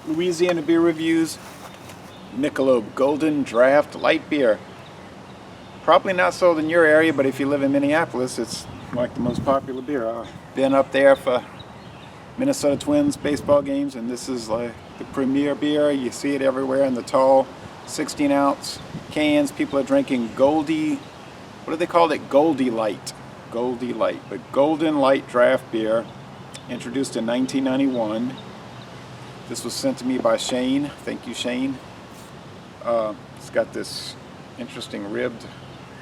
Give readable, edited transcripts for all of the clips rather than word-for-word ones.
Louisiana Beer Reviews, Michelob Golden Draft Light Beer. Probably not sold in your area, but if you live in Minneapolis, it's like the most popular beer. I've been up there for Minnesota Twins baseball games, and this is like the premier beer. You see it everywhere in the tall 16-ounce cans. People are drinking Goldie, what do they call it? Goldie Light. Goldie Light. But Golden Light Draft Beer, introduced in 1991. This was sent to me by Shane. Thank you, Shane. It's got this interesting ribbed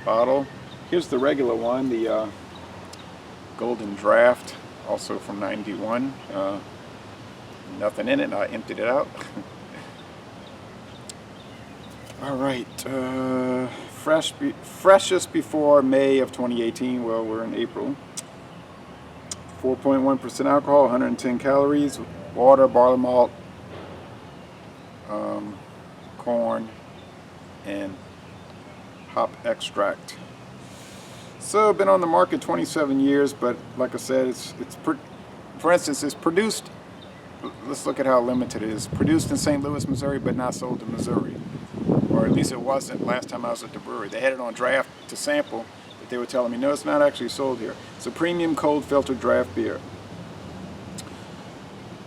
bottle. Here's the regular one, the Golden Draft, also from 91. Nothing in it. I emptied it out. All right. Freshest before May of 2018. Well, we're in April. 4.1% alcohol, 110 calories, water, barley malt, corn, and hop extract. So, been on the market 27 years, but like I said, for instance, it's produced. Let's look at how limited it is. Produced in St. Louis, Missouri, but not sold in Missouri, or at least it wasn't last time I was at the brewery. They had it on draft to sample, but they were telling me no, it's not actually sold here. It's a premium cold filtered draft beer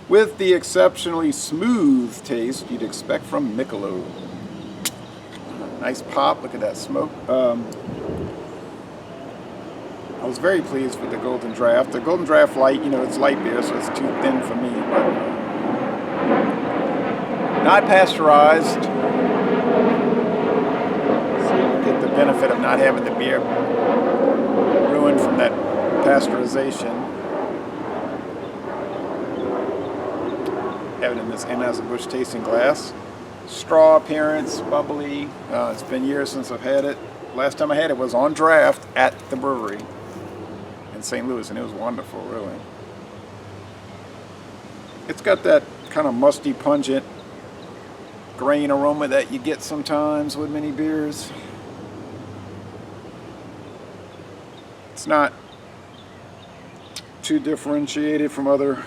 with the exceptionally smooth taste you'd expect from Michelob. Nice pop, look at that smoke. I was very pleased with the Golden Draft. The Golden Draft Light, you know, it's light beer, so it's too thin for me. But not pasteurized, so you get the benefit of not having the beer ruined from that pasteurization. Have it in this Anheuser-Busch tasting glass. Straw appearance, bubbly. It's been years since I've had it. Last time I had it was on draft at the brewery in St. Louis, and it was wonderful, really. It's got that kind of musty, pungent grain aroma that you get sometimes with many beers. It's not too differentiated from other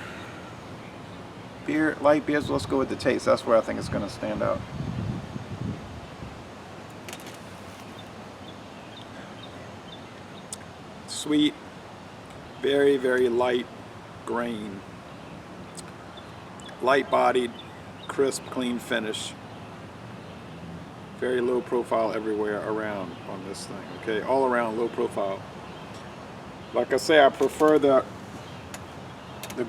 light beers. Let's go with the taste. That's where I think it's going to stand out. Sweet, very, very light grain. Light bodied, crisp, clean finish. Very low profile everywhere around on this thing. Okay, all around low profile. Like I say, I prefer the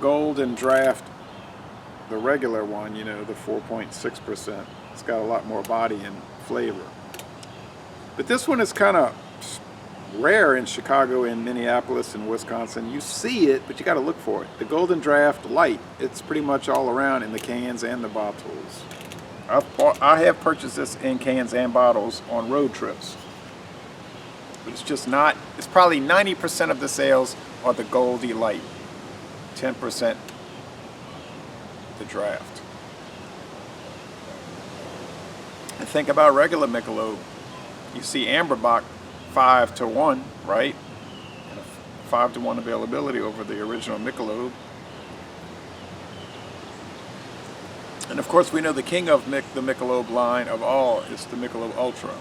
Golden Draft, the regular one, you know, the 4.6%. It's got a lot more body and flavor. But this one is kind of rare in Chicago and Minneapolis and Wisconsin. You see it, but you got to look for it. The Golden Draft Light, it's pretty much all around in the cans and the bottles. I have purchased this in cans and bottles on road trips. But it's just not, it's probably 90% of the sales are the Goldie Light. 10% the draft. And think about regular Michelob. You see Amberbach 5-1, right? And a 5-1 availability over the original Michelob. And of course, we know the king of the Michelob line of all is the Michelob Ultra.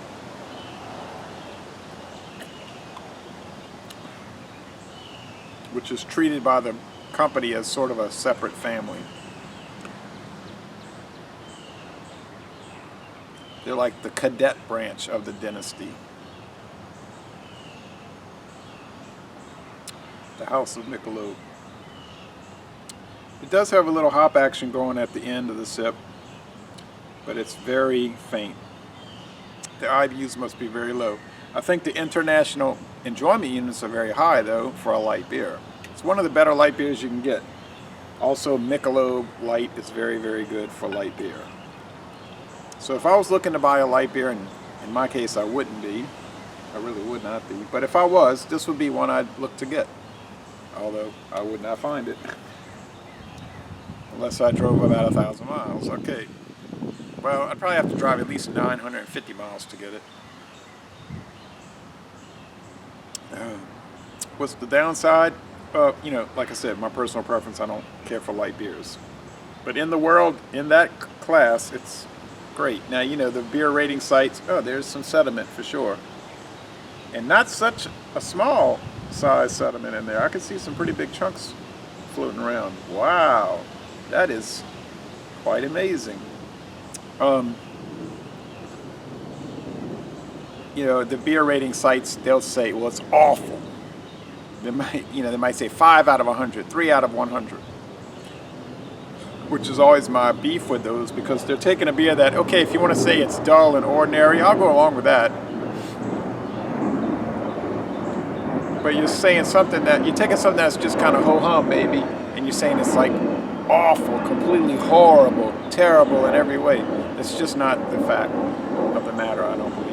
Which is treated by the company as sort of a separate family. They're like the cadet branch of the dynasty. The House of Michelob. It does have a little hop action going at the end of the sip, but it's very faint. The IBUs must be very low. I think the international enjoyment units are very high, though, for a light beer. It's one of the better light beers you can get. Also, Michelob Light is very, very good for light beer. So if I was looking to buy a light beer, and in my case I wouldn't be, I really would not be, but if I was, this would be one I'd look to get. Although I would not find it. Unless I drove about 1,000 miles. Okay. Well, I'd probably have to drive at least 950 miles to get it. What's the downside? You know, like I said, my personal preference, I don't care for light beers. But in the world, in that class, it's great. Now, you know, the beer rating sites, oh, there's some sediment for sure. And not such a small size sediment in there. I can see some pretty big chunks floating around. Wow, that is quite amazing. You know, the beer rating sites, they'll say, well, it's awful. They might say 5 out of 100, 3 out of 100. Which is always my beef with those, because they're taking a beer that, okay, if you want to say it's dull and ordinary, I'll go along with that. But you're saying something that, you're taking something that's just kind of ho-hum maybe, and you're saying it's like awful, completely horrible, terrible in every way. It's just not the fact of the matter, I don't believe.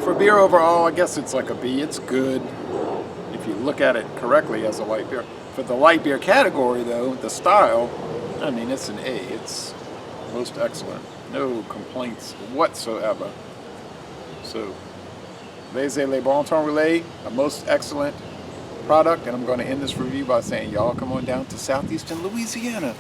For beer overall, I guess it's like a B. It's good if you look at it correctly as a light beer. For the light beer category, though, the style, I mean, it's an A. It's most excellent. No complaints whatsoever. So, Laissez les bon temps relais, a most excellent product. And I'm going to end this review by saying, y'all come on down to southeastern Louisiana.